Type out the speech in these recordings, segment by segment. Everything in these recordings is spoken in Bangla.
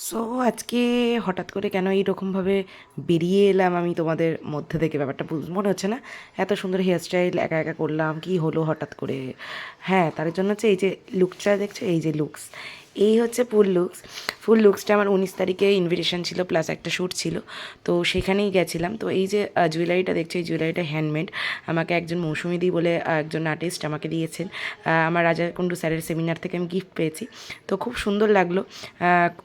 সো আজকে হঠাৎ করে কেন এইরকমভাবে বেরিয়ে এলাম আমি তোমাদের মধ্যে থেকে, ব্যাপারটা মনে হচ্ছে না? এত সুন্দর হেয়ারস্টাইল একা একা করলাম, কি হলো হঠাৎ করে? হ্যাঁ, তার জন্য হচ্ছে এই যে লুকসটা দেখছো, এই যে লুকস, এই হচ্ছে ফুল লুকসটা আমার 19 তারিখে ইনভিটেশন ছিল, প্লাস একটা শ্যুট ছিল, তো সেখানেই গেছিলাম। তো এই যে জুয়েলারিটা দেখছো, এই জুয়েলারিটা হ্যান্ডমেড, আমাকে একজন মৌসুমিদি বলে একজন আর্টিস্ট আমাকে দিয়েছেন। আমার রাজা কুণ্ডু স্যারের সেমিনার থেকে আমি গিফট পেয়েছি, তো খুব সুন্দর লাগলো,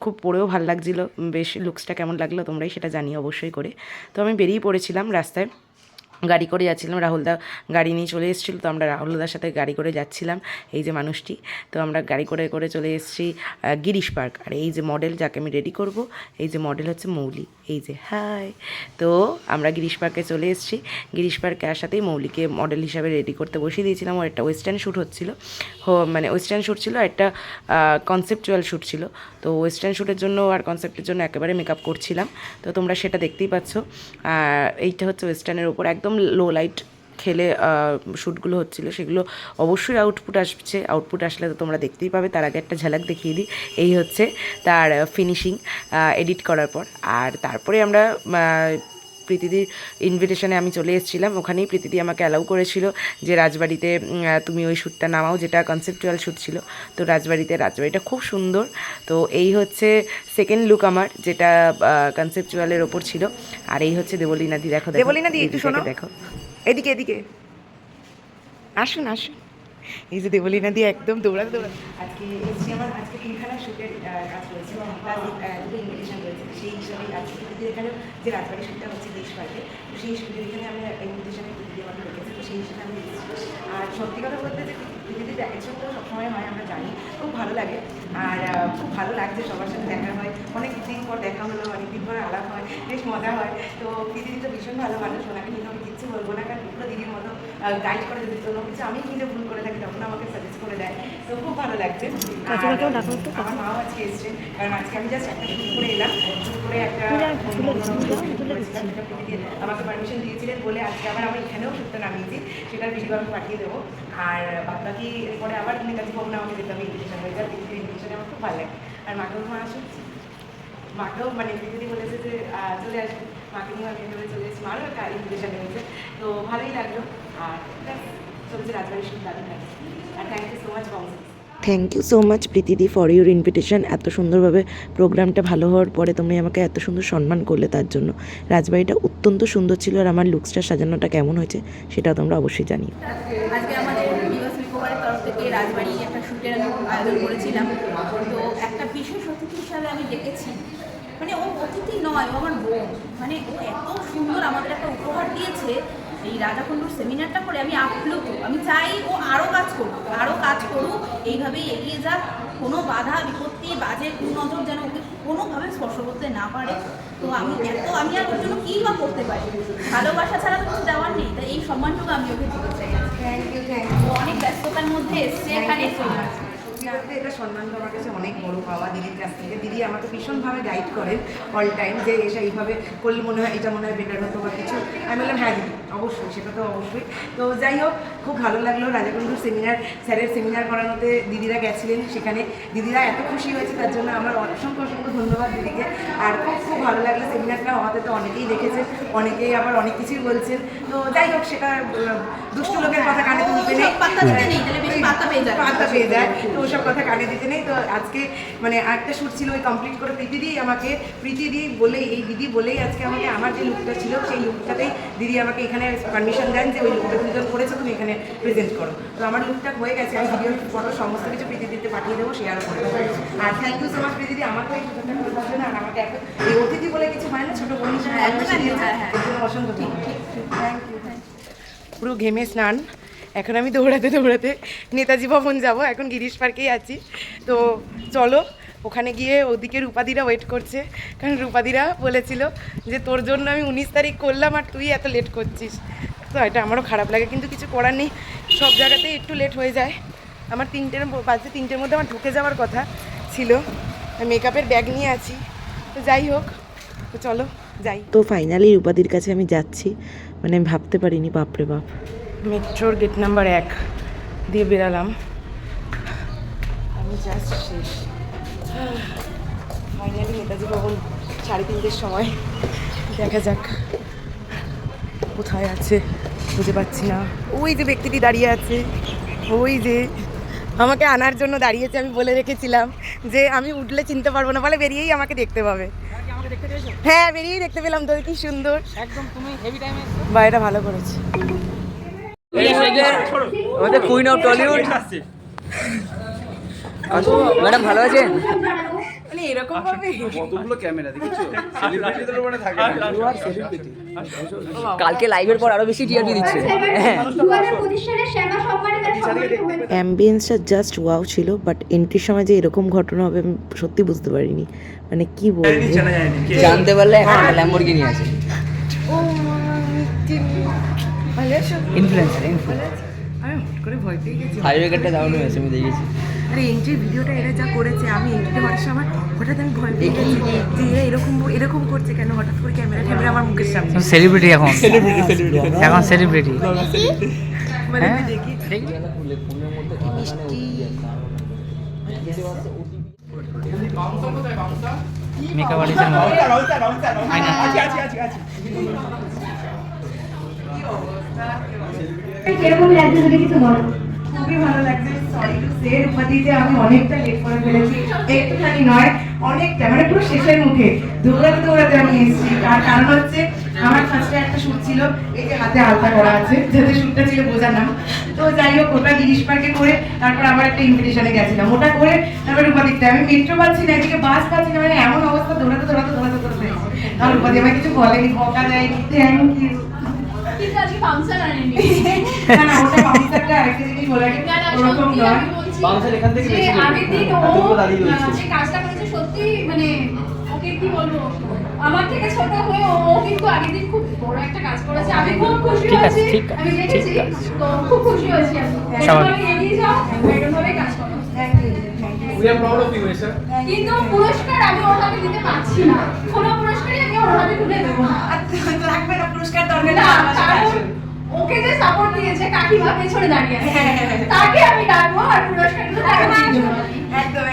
খুব পরেও ভালো লাগছিলো। বেশ লুকসটা কেমন লাগলো তোমরাই সেটা জানিও অবশ্যই করে। তো আমি বেরিয়ে পড়েছিলাম, রাস্তায় গাড়ি করে যাচ্ছিলাম, রাহুলদা গাড়ি নিয়ে চলে এসেছিলো, তো আমরা রাহুলদার সাথে গাড়ি করে যাচ্ছিলাম, এই যে মানুষটি। তো আমরা গাড়ি করে করে চলে এসেছি গিরিশ পার্ক। আর এই যে মডেল যাকে আমি রেডি করব, এই যে মডেল হচ্ছে মৌলি, এই যে হাই। তো আমরা গিরিশ পার্কে চলে এসেছি। গিরিশ পার্কে আসাতেই মৌলিকে মডেল হিসাবে রেডি করতে বসিয়ে দিয়েছিলাম। ওর একটা ওয়েস্টার্ন শ্যুট হচ্ছিলো, মানে ওয়েস্টার্ন শ্যুট ছিল, একটা কনসেপচুয়াল শ্যুট ছিল। তো ওয়েস্টার্ন শ্যুটের জন্য আর কনসেপ্টের জন্য একেবারে মেকআপ করছিলাম, তো তোমরা সেটা দেখতেই পাচ্ছ। এইটা হচ্ছে ওয়েস্টার্নের ওপর একদম লো লাইট খেলে শ্যুটগুলো হচ্ছিলো, সেগুলো অবশ্যই আউটপুট আসছে, আউটপুট আসলে তো তোমরা দেখতেই পাবে। তার আগে একটা ঝলক দেখিয়ে দিই, এই হচ্ছে তার ফিনিশিং এডিট করার পর। আর তারপরে আমরা প্রীতিদির ইনভিটেশনে আমি চলে এসেছিলাম, ওখানেই প্রীতিদি আমাকে অ্যালাউ করেছিল যে রাজবাড়িতে তুমি ওই শ্যুটটা নামাও, যেটা কনসেপচুয়াল শ্যুট ছিল। তো রাজবাড়িটা খুব সুন্দর। তো এই হচ্ছে সেকেন্ড লুক আমার, যেটা কনসেপচুয়ালের ওপর ছিল। আর এই হচ্ছে দেবলীনাদি, দেখো দেবলীনাদি, একটু শোনো, দেখো এদিকে এদিকে আসুন আসুন। এই যে দেবলীনাদি একদম দৌড়াতে আজকে এসেছি, আমার আজকে 3খানা শ্যুটের কাজ রয়েছে, প্লাস দুটো ইনভিটেশন রয়েছে। সেই হিসাবে আজকে প্রীতিদির এখানে যে রাজবাড়ি শ্যুটটা হচ্ছে দেশ পার্কে, তো সেই শ্যুটের এখানে আমি ইনভিটেশনে প্রীতিদি আমাকে রেখেছি, তো সেই হিসেবে আমি এসেছি। আর সত্যি কথা বলতে যে প্রীতিদির প্যাকেজটা তো সবসময় হয়, আমরা জানি, খুব ভালো লাগে। আর খুব ভালো লাগছে, সবার সাথে দেখা হয়, অনেক দিন পর দেখা হলো, অনেক দিন পর আলাপ হয়, বেশ মজা হয়। তো প্রীতিদি তো ভীষণ ভালো মানুষ, ওনাকে কিন্তু আমি কিচ্ছু বলবো না, কারণ পুরো দিদির মতো গাইড করে যদি কোনো কিছু আমি নিজে ভুল করে থাকি তখন আমাকে সাজেস্ট করে দেয়, তো খুব ভালো লাগছে। আমার মাও আজকে এসছে, কারণ আজকে আমি জাস্ট একটা শুট করে এলাম, শুট করে একটা আমাকে পারমিশন দিয়েছিলেন বলে আজকে আবার আমি এখানেও শ্যুটটা নামিয়েছি, সেটার ভিডিও আমি পাঠিয়ে দেবো। আর বাকি এরপরে আবার নেতাজি ভবনে আমাকে যেতে হবে ইনভিটেশন হয়ে যায়, প্রীতিদির ইনভিটেশনে আমার খুব ভালো লাগে। আর মাকেও মা আসুন, মাকেও মানে প্রীতিদি বলেছে যে চলে আসবে, মাকে নিয়ে আমি এভাবে চলে এসেছি, মারও একটা ইনভিটেশন হয়েছে, তো ভালোই লাগলো। আর চলছে রাজবাড়ির শুধু দারুণ লাগছে। আর থ্যাংক ইউ সো মাচ বংশ। থ্যাংক ইউ সো মাচ প্রীতিদি ফর ইউর ইনভিটেশন। এত সুন্দরভাবে প্রোগ্রামটা ভালো হওয়ার পরে তুমি আমাকে এত সুন্দর সম্মান করলে, তার জন্য। রাজবাড়িটা অত্যন্ত সুন্দর ছিল, আর আমার লুকসটা সাজানোটা কেমন হয়েছে সেটা তোমরা অবশ্যই জানিও। আজকে আমাদের বিবাস রিকভারের তরফ থেকে রাজবাড়ি একটা শ্যুটের আয়োজন করেছিলাম, তো একটা বিশেষ অতিথি হিসাবে আমি ডেকেছি। মানে ও অতিথি নয়, ও আমার বোন। মানে ও এত সুন্দর আমাদের একটা উপহার দিয়েছে এই রাজাকুণ্ডুর সেমিনারটা করে, আমি আপ্লুত। আমি চাই ও আরও কাজ করুক, এইভাবেই এগিয়ে যাক, কোনো বাধা বিপত্তি বাজে কুনজর যেন ওকে কোনোভাবে স্পর্শ করতে না পারে। তো আমি আর ওর জন্য কী বা করতে পারি, ভালোবাসা ছাড়া তো কিছু দেওয়ার নেই, তাই এই সম্মানটুকু আমি ওকে দিতে চাই। Thank you. ও অনেক ব্যস্ততার মধ্যে এসছে এখানে। এটা সম্মান তো আমার কাছে অনেক বড় পাওয়া দিদির কাছ থেকে। দিদি আমাকে ভীষণভাবে গাইড করেন অল টাইম, যে এসে এইভাবে করলে মনে হয় এটা মনে হয় বেটার হতো বা কিছু। আমি বললাম হ্যাঁ দিদি, অবশ্যই, সেটা তো অবশ্যই। তো যাই হোক, খুব ভালো লাগলো। রাজাকুণ্ডুর স্যারের সেমিনার করানোতে দিদিরা গেছিলেন, সেখানে দিদিরা এত খুশি হয়েছে, তার জন্য আমার অসংখ্য ধন্যবাদ দিদিকে। আর খুব ভালো লাগলো সেমিনারটা, আমাদের তো অনেকেই দেখেছেন, অনেকেই আবার অনেক কিছুই বলছেন। তো যাই হোক, সেটা দুষ্টু লোকের কথা কানে তুলতে নেই, পাত্তা পেয়ে যায়, তো ওসব কথা কানে দিতে নেই। তো আজকে মানে আরেকটা শ্যুট ছিল, ওই কমপ্লিট করে প্রীতিদি বলেই, এই দিদি বলেই আজকে আমাকে আমার যে লুকটা ছিল সেই লুকটাতেই দিদি আমাকে এখানে পারমিশন দেন যে ওই লুকটা তুমি যখন করেছো তুমি এখানে প্রেজেন্ট করো। তো আমার লুকটা হয়ে গেছে, আমি ভিডিও ফটো সমস্ত কিছু প্রীতিদিতে পাঠিয়ে দেবো, শেয়ার করে দেবো। আর থ্যাংক ইউ সো মাচ প্রীতিদি, আমাকে এই সুযোগটা করে দেওয়ার জন্য। আর আমাকে একটা এই অতিথি বলে কিছু হয় না, ছোটো বোন হিসেবে অসংখ্য থ্যাংক ইউ। পুরো ঘেমে স্নান, এখন আমি দৌড়াতে নেতাজি ভবন যাব, এখন গিরিশ পার্কেই আছি। তো চলো, ওখানে গিয়ে ওদিকে রূপাদিরা ওয়েট করছে, কারণ রূপাদিরা বলেছিল যে তোর জন্য আমি 19 তারিখ করলাম আর তুই এত লেট করছিস। তো এটা আমারও খারাপ লাগে, কিন্তু কিছু করার নেই, সব জায়গাতেই একটু লেট হয়ে যায়। আমার 3টের মধ্যে আমার ঢুকে যাওয়ার কথা ছিল, মেকআপের ব্যাগ নিয়ে আছি। তো যাই হোক, তো চলো যাই। তো ফাইনালি রূপাদির কাছে আমি যাচ্ছি, মানে আমি ভাবতে পারিনি, বাপরে বাপ। মেট্রোর গেট নাম্বার 1 দিয়ে বেরালাম, আমি জাস্ট শেষ। ফাইনালি নেতাজি ভবন 3:30-র সময়। দেখা যাক কোথায় আছে, খুঁজে পাচ্ছি না। ওই যে ব্যক্তিটি দাঁড়িয়ে আছে, ওই যে আমাকে আনার জন্য দাঁড়িয়েছে। আমি বলে রেখেছিলাম যে আমি উঠলে চিনতে পারবো না, বলে বেরিয়েই আমাকে দেখতে পাবে। হ্যাঁ, বেরিয়েই দেখতে পেলাম তো, কি সুন্দর একদম। তুমি হেভি টাইমে বাইরেটা ভালো করেছে। আমাদের কুইন অফ টলিউড ম্যাডাম ভালো আছেন? মানে এরকম ভাবে কতগুলো ক্যামেরা দেখেছো? সেলিব্রিটিদের মানে থাকে না। কালকে লাইভের পর আরো বেশি টিআরপি দিচ্ছে। অ্যাম্বিয়েন্সটা জাস্ট ওয়াও ছিল, বাট এন্ট্রির সময় যে এরকম ঘটনা হবে আমি সত্যি বুঝতে পারিনি। মানে কি বলবো, জানতে পারলে এখন ল্যাম্বরগিনি আছে। ইনফ্লুয়েন্সার আমি হট করে ভয় পেয়ে গেছি। ফায়ার ব্রিগেডটা দারুণ হয়েছে, আমি দেখেছি। আরে এন্ট্রি ভিডিওটা এরা যা করেছে, আমি এন্ট্রিতে হওয়ার সময় হঠাৎ আমি ভয় পেয়ে গেছি যে এরা এরকম করছে কেন, হঠাৎ করে ক্যামেরা আমার মুখের সামনে। সেলিব্রিটি এখন এখন সেলিব্রিটি মানে আমি দেখি মিষ্টি মেকআপ আর্টিস্টের কিরকম লাগছে যদি কিছু বলো। খুবই ভালো লাগছে। সরি টু সে রূপাদিতে আমি অনেকটা লেট করে ফেলেছি, একটুখানি নয় অনেকটা, মানে পুরো শেষের মুখে দৌড়াতে আমি এসেছি। তার কারণ হচ্ছে আমার ফার্স্টে একটা শ্যুট ছিল, এই যে হাতে আলতা করা আছে, যাতে শ্যুটটা ছিল বোঝা না। তো যাই হোক, ওটা গিরিশ পার্কে করে তারপর আবার একটা ইনভিটেশনে গেছিলাম, ওটা করে তারপর রূপাদিতে আমি মেট্রো পাচ্ছি না, এদিকে বাস পাচ্ছি না, মানে এমন অবস্থা দৌড়াতে তারপর রূপাদি আমাকে কিছু বলেনি, বকা দেয়নি। Thank you. কিন্তু আজকে ফাংশন আনেনি। না ওটা ফাংশনটা আরেকটা জিনিস বলে রাখি, ওরকম নয়। বাংলাদেশ এখান থেকে বেশি আগের দিন ও দাঁড়িয়ে রয়েছে। যে কাজটা করেছে সত্যি, মানে ওকে কি বলবো, আমার থেকে ছোট হয়ে ও কিন্তু আগের দিন খুব বড় একটা কাজ করেছে। আমি খুব খুশি হয়েছি, আমি দেখেছি তো খুব খুশি হয়েছি। আমি এভাবে এগিয়ে যাও, এরকমভাবে কাজ করো। Thank you. We are proud of you, sir. কিন্তু পুরস্কার আমি ওর হাতে দিতে পারছি না, কোনো পুরস্কারই আমি ওর হাতে তুলে দেবো না। লাগবে না পুরস্কার, দরকার না, কারণ ওকে যে সাপোর্ট দিয়েছে কাকিমা পেছনে দাঁড়িয়ে আছে, তাকে আমি ডাকবো আর পুরস্কারগুলো তাকে দিয়ে দেবো। একদম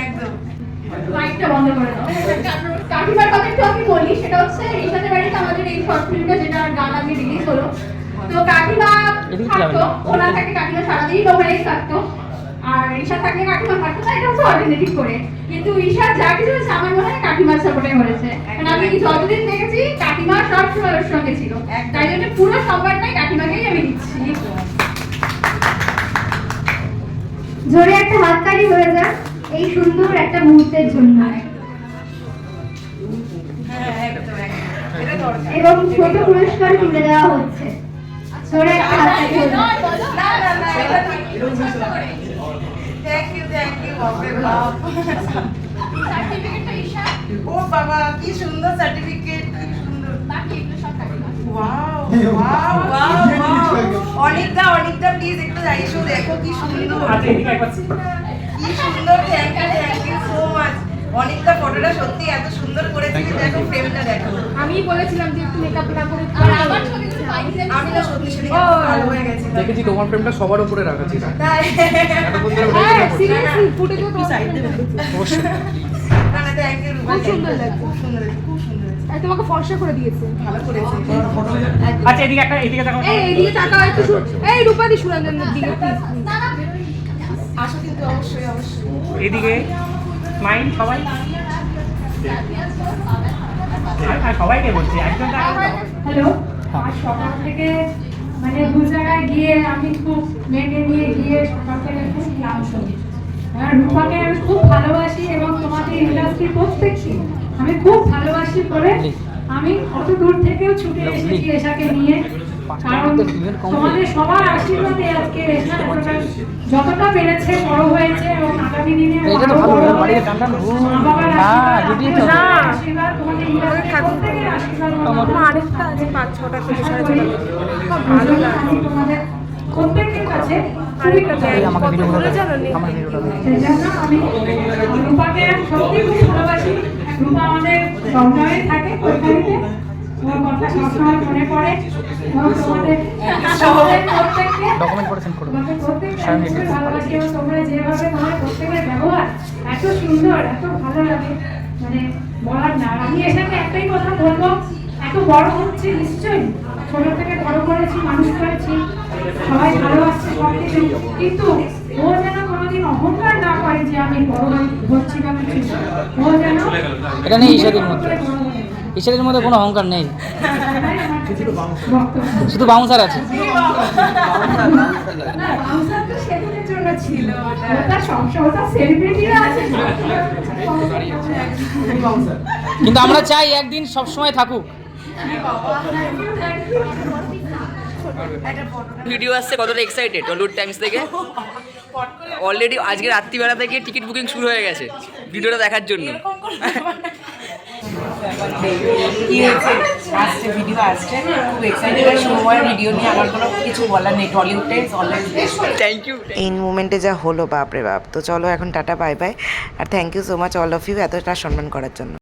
মাইকটা বন্ধ করে দাও। কাকিমার কথা একটু আমি বলি, সেটা হচ্ছে রিসাদের বাড়িতে আমাদের এই শর্ট ফিল্মটা, যেটা গান আগে রিলিজ হলো, তো কাকিমা থাকতো, ওনা থাকে কাকিমা সারাদিন ওখানেই থাকতো, আর ঈশা থাকলে কাকিমা থাকতো না, এটা হচ্ছে অল্টারনেটিভ করে। কিন্তু ঈশা যা কিছু হচ্ছে আমার মনে হয় কাকিমার সাপোর্টে হয়েছে, কারণ আমি যতদিন দেখেছি কাকিমা সব সময় ওর সঙ্গে ছিল, তাই জন্য পুরো সম্মানটাই কাকিমাকেই আমি দিচ্ছি। জোরে একটা হাততালি হয়ে যাক এই সুন্দর একটা মুহূর্তের জন্য। এবং ছোট পুরস্কার তুলে দেওয়া হচ্ছে। জোরে একটা হাততালি হয়ে যাক। থ্যাংক ইউ বাপরে বাপ। সার্টিফিকেটটা ঈশা, ও বাবা কি সুন্দর সার্টিফিকেট, কি সুন্দর। বাকি এগুলো সব কাকিমা। ওয়াও অনেকটা প্লিজ একটু এসো, দেখো কি সুন্দর, কি সুন্দর। Thank you so much. অনেকটা ফটোটা সত্যি এত সুন্দর করেছিস, দেখো ফ্রেমটা দেখো। আমি বলেছিলাম যে একটু মেকআপ না করে, আর আমার ছবিগুলো পাইনি, আমি তো সত্যি ভালো হয়ে গেছি। দেখেছি তোমার ফ্রেমটা সবার উপরে রাখা ছিল। তাই এতক্ষণ ধরে হ্যাঁ সিরিয়াসলি ফুটেজও তো সাইড দেবে না থ্যাংক ইউ। খুব সুন্দর লাগছে, খুব সুন্দর আর তোমাকে ফর্সা করে দিয়েছে। ভালো করেছে। আচ্ছা এদিকে দেখো এই এইদিকে টাকা একটু এই রূপাদি সুরঞ্জনের দিকে আসো কিন্তু অবশ্যই এদিকে স্মাইল সবাই, আর সবাইকে বলছি একজন হ্যালো, আজ সকাল থেকে মানে দু জায়গায় গিয়ে আমি খুব মেয়েকে নিয়ে গিয়ে সকাল থেকে খুব ক্লান্ত। রূপাকে আমি খুব ভালোবাসি এবং তোমাদের ইন্ডাস্ট্রি প্রত্যেককে আমি খুব ভালোবাসি বলে আমি কত দূর থেকেও ছুটে এসেছি এশাকে নিয়ে, কারণ তোমাদের সবার আশীর্বাদে আজকে এশা যতটা পেরেছে বড় হয়েছে এবং আগামী দিনে আরো বড় হবে। মা বাবার আশীর্বাদ, তোমাদের ইন্ডাস্ট্রি প্রত্যেকের আশীর্বাদ, আরেকটা আছে 5-6টা থেকে সাড়ে 6টা ভালো লাগে তোমাদের প্রত্যেকের কাছে। আমাকে ভিডিওটা আমার ভিডিওটা সেজন্য আমি রূপাকে সত্যি খুব ভালোবাসি। রূপা আমাদের সংগ্রামে থাকে কৈকালিতে, তোমার কথা সবসময় মনে পড়ে এবং তোমাদের প্রত্যেককে ডকুমেন্ট করেছেন করুন। তোমাকে প্রত্যেককে আমি খুবই ভালোবাসি এবং তোমরা যেভাবে তোমার প্রত্যেকের ব্যবহার এত সুন্দর, এত ভালো লাগে। মানে বলার না। আমি এটাকে একটাই কথা বলবো, এত বড় হচ্ছে নিশ্চয়ই, ছোট থেকে বড় করেছি, মানুষ করেছি, সবাই ভালোবাসছে সব কিছু, কিন্তু ও যেন কোনোদিন অহংকার না করে যে আমি বড় হচ্ছি বা কিছু। ও যেন এটা নেই ঈশাদের মধ্যে, ঈশাদের মধ্যে কোনো অহংকার নেই, শুধু বাউন্সার আছে। না, বাউন্সার তো সেদিনের জন্য ছিল, ওটা সংসার, ওটা সেলিব্রিটিরা আছে। কিন্তু আমরা চাই একদিন সবসময় থাকুক। ভিডিও আসছে, কতটা এক্সাইটেড টলিউড টাইমস থেকে। অলরেডি আজকে রাত্রিবেলা থেকে টিকিট বুকিং শুরু হয়ে গেছে ভিডিওটা দেখার জন্য। কি হয়েছে, আসছে ভিডিও আসছে, খুব এক্সাইটেড। সময়ের ভিডিও নিয়ে আমার কোনো কিছু বলার নেই, Tollywood Times already. Thank you. এই মোমেন্টে যা হলো বাপরে বাপ। তো চলো এখন টাটা বাই বাই, আর thank you so much all of you এতটা সম্মান করার জন্য।